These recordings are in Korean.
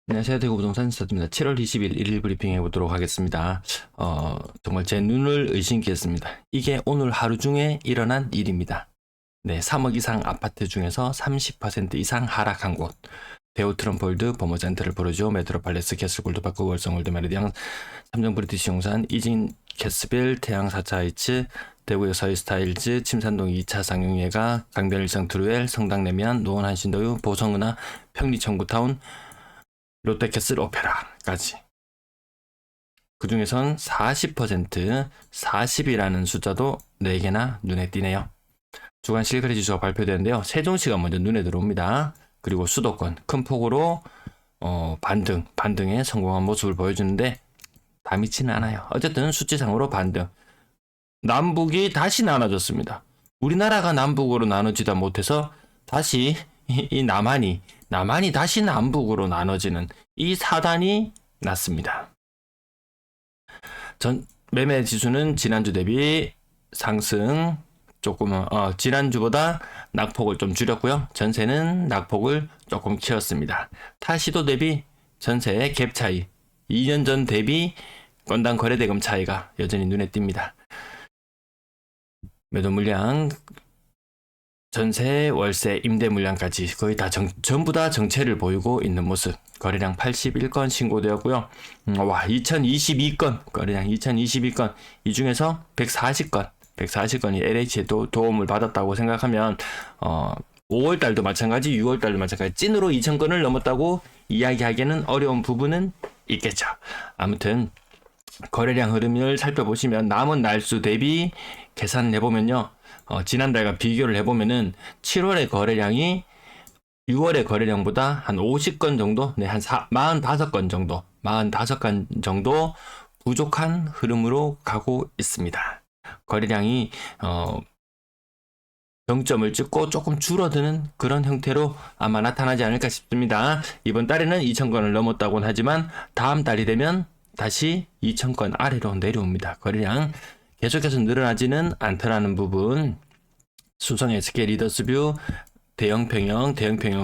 안녕하세요. 대구부동산 스타트입니다. 7월 20일 일일 브리핑 해보도록 하겠습니다. 정말 제 눈을 의심케 했습니다. 이게 오늘 하루 중에 일어난 일입니다. 네, 3억 이상 아파트 중에서 30% 이상 하락한 곳. 대우 트럼폴드, 버머잔트를 부르죠. 메트로팔레스, 캐슬 골드파크, 월성 월드 메리디앙, 삼성 브리티시 용산, 이진 캐스빌, 태양 4차 하이츠, 대구의 서희스타일즈, 침산동 2차 상용예가, 강변 일성 트루엘, 성당 내면, 노원 한신도유, 보성은하, 평리 청구타운, 롯데캐슬 오페라까지. 그 중에선 40%, 40이라는 숫자도 4개나 눈에 띄네요. 주간 실거래 지수가 발표되는데요. 세종시가 먼저 눈에 들어옵니다. 그리고 수도권 큰 폭으로 반등에 성공한 모습을 보여주는데 다 미치는 않아요. 어쨌든 수치상으로 반등. 남북이 다시 나눠졌습니다. 우리나라가 남북으로 나눠지다 못해서 다시 이 남한이 다시 남북으로 나눠지는 이 사단이 났습니다. 매매 지수는 지난주 대비 상승 조금 지난주보다 낙폭을 좀 줄였고요. 전세는 낙폭을 조금 키웠습니다. 타시도 대비 전세의 갭 차이, 2년 전 대비 건당 거래대금 차이가 여전히 눈에 띕니다. 매도 물량, 전세, 월세, 임대 물량까지 거의 다 전부 다 정체를 보이고 있는 모습. 거래량 81건 신고되었고요. 2022건, 거래량 2022건, 이 중에서 140건이 LH의 도움을 받았다고 생각하면 5월달도 마찬가지, 6월달도 마찬가지 찐으로 2000건을 넘었다고 이야기하기에는 어려운 부분은 있겠죠. 아무튼 거래량 흐름을 살펴보시면 남은 날수 대비 계산을 해보면요. 지난달과 비교를 해보면은 7월의 거래량이 6월의 거래량보다 한 50건 정도, 한 45건 정도 부족한 흐름으로 가고 있습니다. 거래량이 정점을 찍고 조금 줄어드는 그런 형태로 아마 나타나지 않을까 싶습니다. 이번 달에는 2000건을 넘었다고는 하지만 다음 달이 되면 다시 2000건 아래로 내려옵니다. 거래량 계속해서 늘어나지는 않더라는 부분. 수성 SK 리더스뷰 대형 평형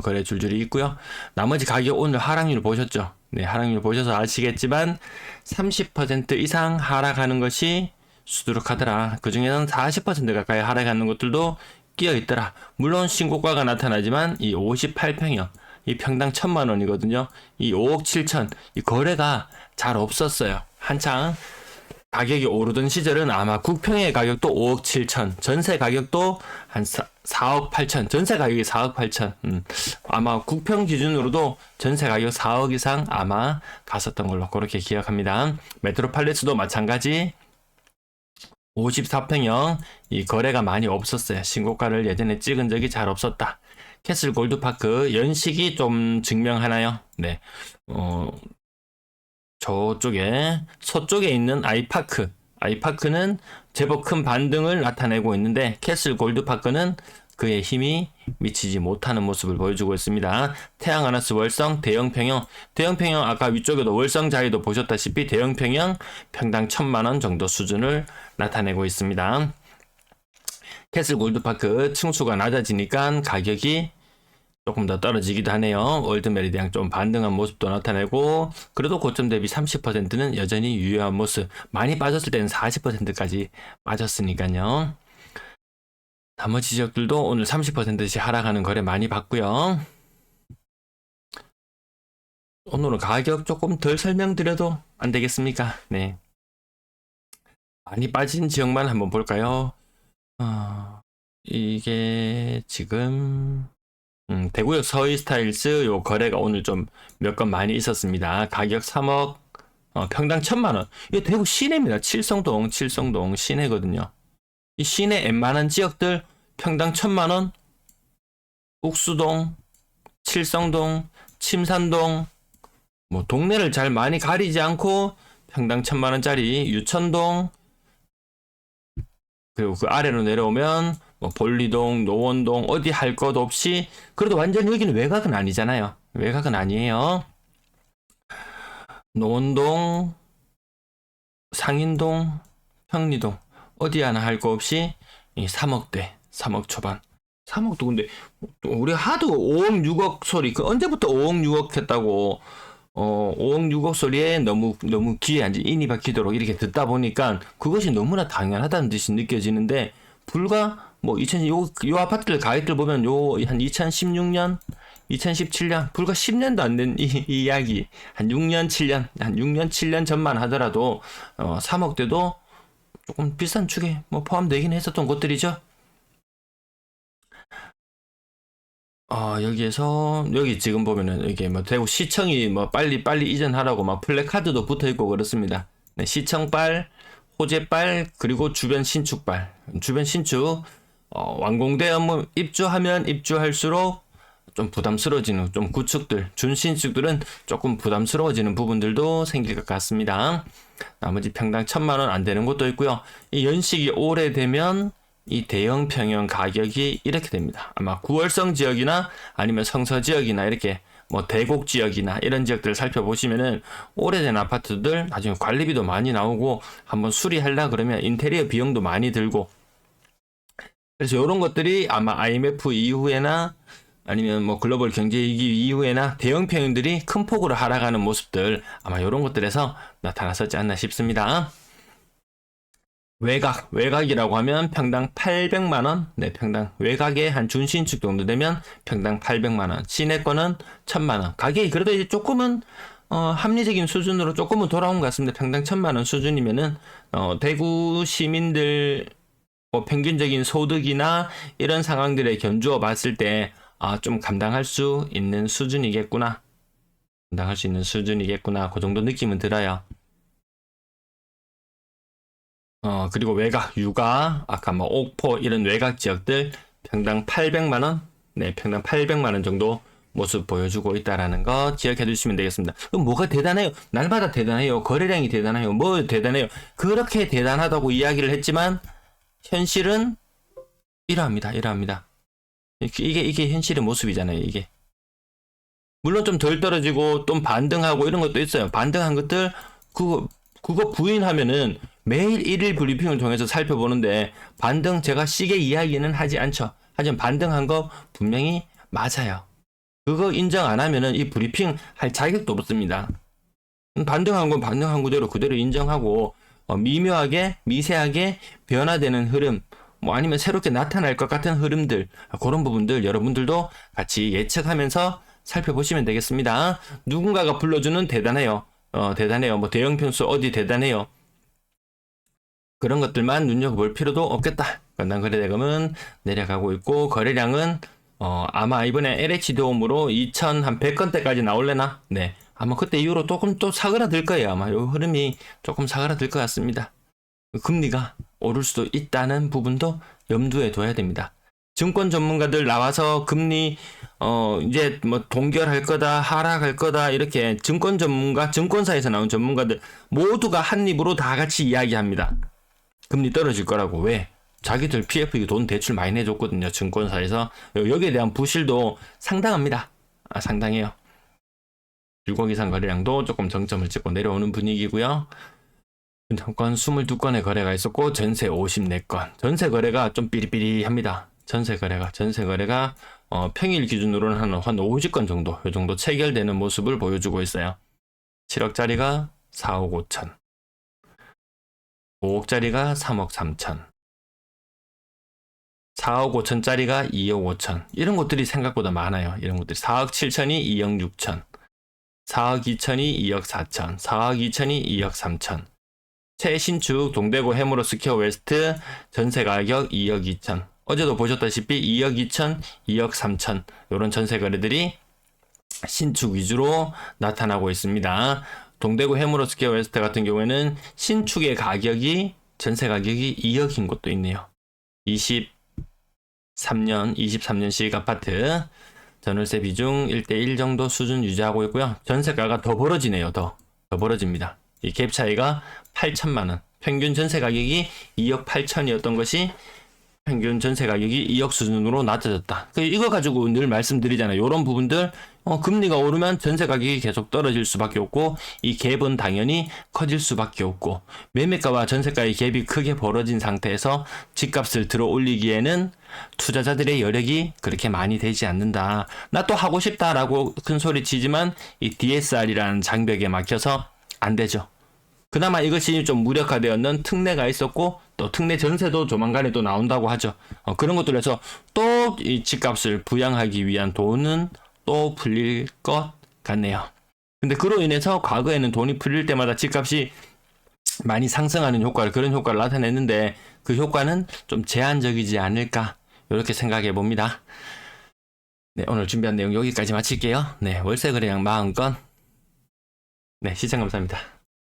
거래 줄줄이 있고요. 나머지 가격 오늘 하락률 보셨죠? 네, 하락률 보셔서 아시겠지만 30% 이상 하락하는 것이 수두룩하더라. 그 중에는 40% 가까이 하락하는 것들도 끼어 있더라. 물론 신고가가 나타나지만 이 58평형, 이 평당 1000만 원이거든요. 이 5억 7천, 이 거래가 잘 없었어요. 한창 가격이 오르던 시절은 아마 국평의 가격도 5억 7천, 전세 가격도 한 4억 8천, 전세 가격이 4억 8천, 아마 국평 기준으로도 전세 가격 4억 이상 아마 갔었던 걸로 그렇게 기억합니다. 메트로팔레스도 마찬가지 54평형, 이 거래가 많이 없었어요. 신고가를 예전에 찍은 적이 잘 없었다. 캐슬 골드파크 연식이 좀 증명하나요? 네. 저쪽에 서쪽에 있는 아이파크는 제법 큰 반등을 나타내고 있는데 캐슬 골드파크는 그의 힘이 미치지 못하는 모습을 보여주고 있습니다. 태양하나스 월성 대형평형 아까 위쪽에도 월성 자리도 보셨다시피 대형평형 평당 1000만원 정도 수준을 나타내고 있습니다. 캐슬 골드파크 층수가 낮아지니까 가격이 조금 더 떨어지기도 하네요. 월드 메리디앙 좀 반등한 모습도 나타내고 그래도 고점 대비 30%는 여전히 유효한 모습. 많이 빠졌을 때는 40%까지 빠졌으니까요. 나머지 지역들도 오늘 30%씩 하락하는 거래 많이 봤고요. 오늘은 가격 조금 덜 설명드려도 안 되겠습니까? 네. 많이 빠진 지역만 한번 볼까요? 이게 지금 대구역 서희스타일즈 요 거래가 오늘 좀 몇 건 많이 있었습니다. 가격 3억, 평당 1000만원. 이거 대구 시내입니다. 칠성동 시내거든요. 이 시내 웬만한 지역들 평당 1000만원, 옥수동, 칠성동, 침산동, 뭐 동네를 잘 많이 가리지 않고 평당 1000만원짜리 유천동, 그리고 그 아래로 내려오면 뭐 볼리동, 노원동 어디 할 것 없이 그래도 완전히 여기는 외곽은 아니잖아요. 외곽은 아니에요. 노원동, 상인동, 평리동 어디 하나 할 거 없이 이 3억대, 3억 초반 3억도 근데 우리 하도 5억 6억 소리 그 언제부터 5억 6억 했다고 5억 6억 소리에 너무 귀에 이제 인이 박히도록 이렇게 듣다 보니까 그것이 너무나 당연하다는 듯이 느껴지는데 불과 뭐 요 아파트들 가격들 보면 요 한 2016년 2017년 불과 10년도 안 된 이 이야기 한 6년 7년 전만 하더라도 3억대도 조금 비싼 축에 뭐 포함되긴 했었던 곳들이죠. 여기에서 여기 지금 보면은 이게 뭐 대구 시청이 뭐 빨리 이전하라고 막 플래카드도 붙어 있고 그렇습니다. 네, 시청빨, 호재빨 그리고 주변 신축빨, 주변 신축 완공되어 뭐 입주하면 입주할수록 좀 부담스러워지는 좀 구축들, 준신축들은 조금 부담스러워지는 부분들도 생길 것 같습니다. 나머지 평당 1,000만 원 안 되는 곳도 있고요. 이 연식이 오래되면 이 대형 평형 가격이 이렇게 됩니다. 아마 구월성 지역이나 아니면 성서 지역이나 이렇게 뭐 대곡 지역이나 이런 지역들을 살펴보시면은 오래된 아파트들 나중에 관리비도 많이 나오고 한번 수리하려 그러면 인테리어 비용도 많이 들고 그래서 이런 것들이 아마 IMF 이후에나 아니면 뭐 글로벌 경제 위기 이후에나 대형 평형들이 큰 폭으로 하락하는 모습들 아마 이런 것들에서 나타났었지 않나 싶습니다. 외곽이라고 하면 평당 800만원, 네, 평당, 외곽에 한 준신축 정도 되면 평당 800만원, 시내권은 1,000만원. 가격이 그래도 이제 조금은, 합리적인 수준으로 조금은 돌아온 것 같습니다. 평당 1,000만원 수준이면은, 대구 시민들, 뭐 평균적인 소득이나 이런 상황들에 견주어 봤을 때, 좀 감당할 수 있는 수준이겠구나. 감당할 수 있는 수준이겠구나. 그 정도 느낌은 들어요. 그리고 외곽, 육아, 아까 뭐 옥포 이런 외곽 지역들 평당 800만원, 네, 평당 800만원 정도 모습 보여주고 있다라는 거 기억해 두시면 되겠습니다. 그럼 뭐가 대단해요? 날마다 대단해요. 거래량이 대단해요. 뭐 대단해요? 그렇게 대단하다고 이야기를 했지만 현실은 이러합니다. 이게 현실의 모습이잖아요. 이게. 물론 좀 덜 떨어지고 좀 반등하고 이런 것도 있어요. 반등한 것들 그거 부인하면은 매일 1일 브리핑을 통해서 살펴보는데 반등 제가 시계 이야기는 하지 않죠. 하지만 반등한 거 분명히 맞아요. 그거 인정 안 하면은 이 브리핑 할 자격도 없습니다. 반등한 건 반등한 그대로 인정하고 미묘하게 미세하게 변화되는 흐름 뭐 아니면 새롭게 나타날 것 같은 흐름들 그런 부분들 여러분들도 같이 예측하면서 살펴보시면 되겠습니다. 누군가가 불러주는 대단해요. 대단해요. 뭐 대형 평수 어디 대단해요. 그런 것들만 눈여겨볼 필요도 없겠다. 건당 거래대금은 내려가고 있고 거래량은 아마 이번에 LH 도움으로 2,100건대까지 나올래나? 네. 아마 그때 이후로 조금 또 사그라들 거예요. 아마 이 흐름이 조금 사그라들 것 같습니다. 금리가 오를 수도 있다는 부분도 염두에 둬야 됩니다. 증권 전문가들 나와서 금리 이제 뭐 동결할 거다 하락할 거다 이렇게 증권 전문가 증권사에서 나온 전문가들 모두가 한 입으로 다 같이 이야기합니다. 금리 떨어질 거라고. 왜? 자기들 PF 돈 대출 많이 내줬거든요. 증권사에서. 여기에 대한 부실도 상당합니다. 상당해요. 6억 이상 거래량도 조금 정점을 찍고 내려오는 분위기고요. 분양권 22건의 거래가 있었고 전세 54건. 전세 거래가 좀 삐리삐리합니다. 전세 거래가 평일 기준으로는 한 50건 정도, 이 정도 체결되는 모습을 보여주고 있어요. 7억짜리가 4억 5천, 5억짜리가 3억 3천, 4억 5천짜리가 2억 5천. 이런 곳들이 생각보다 많아요. 이런 곳들이 4억 7천이 2억 6천, 4억 2천이 2억 4천, 4억 2천이 2억 3천. 최신축 동대구 해무로 스퀘어 웨스트 전세 가격 2억 2천. 어제도 보셨다시피 2억 2천, 2억 3천 이런 전세 거래들이 신축 위주로 나타나고 있습니다. 동대구 해무로 스퀘어 웨스트 같은 경우에는 신축의 가격이 전세 가격이 2억인 곳도 있네요. 23년씩 아파트 전월세 비중 1대1 정도 수준 유지하고 있고요. 전세가가 더 벌어지네요. 더 벌어집니다. 이 갭 차이가 8천만 원. 평균 전세 가격이 2억 8천이었던 것이 평균 전세 가격이 2억 수준으로 낮아졌다. 이거 가지고 늘 말씀드리잖아요. 이런 부분들 금리가 오르면 전세 가격이 계속 떨어질 수밖에 없고 이 갭은 당연히 커질 수밖에 없고 매매가와 전세가의 갭이 크게 벌어진 상태에서 집값을 들어 올리기에는 투자자들의 여력이 그렇게 많이 되지 않는다. 나 또 하고 싶다라고 큰 소리 치지만 이 DSR이라는 장벽에 막혀서 안 되죠. 그나마 이것이 좀 무력화되었는 특례가 있었고 또 특례 전세도 조만간에 또 나온다고 하죠. 그런 것들에서 또 이 집값을 부양하기 위한 돈은 또 풀릴 것 같네요. 근데 그로 인해서 과거에는 돈이 풀릴 때마다 집값이 많이 상승하는 그런 효과를 나타냈는데 그 효과는 좀 제한적이지 않을까 이렇게 생각해 봅니다. 네, 오늘 준비한 내용 여기까지 마칠게요. 네, 월세 거래량 40건. 네, 시청 감사합니다.